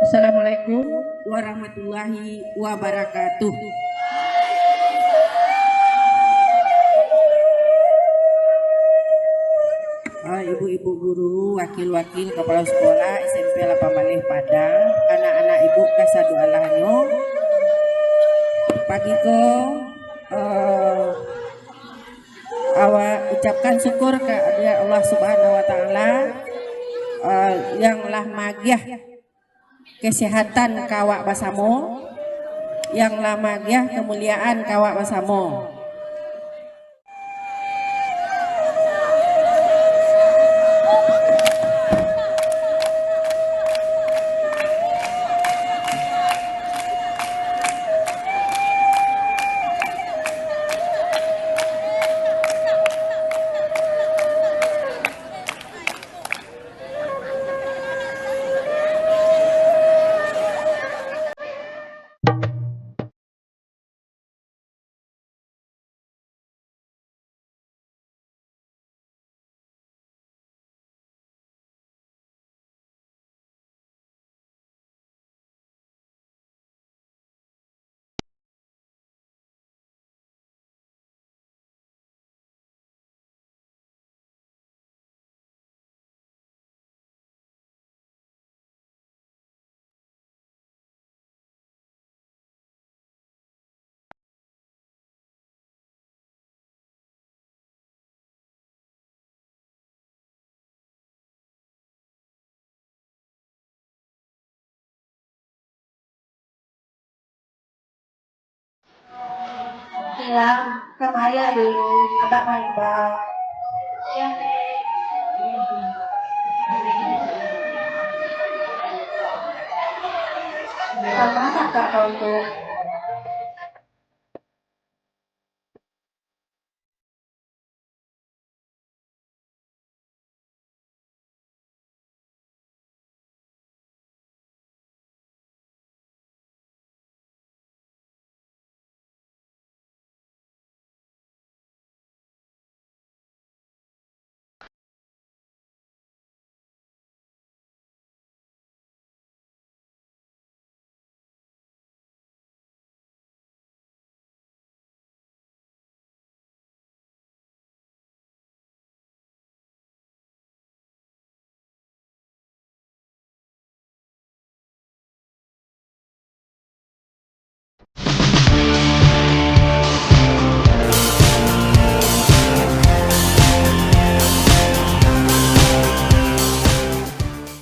Assalamualaikum warahmatullahi wabarakatuh. Ibu-ibu guru, wakil-wakil kepala sekolah SMP Lapamalih Padang, anak-anak ibu kasadu alahanyo. Pagi ko awak ucapkan syukur ke Allah Subhanahu wa taala yang lah magiah kesehatan kawak basamo, yang lah magiah kemuliaan kawak basamo. Bilang kemaya dulu abang main bal ya sama kak untuk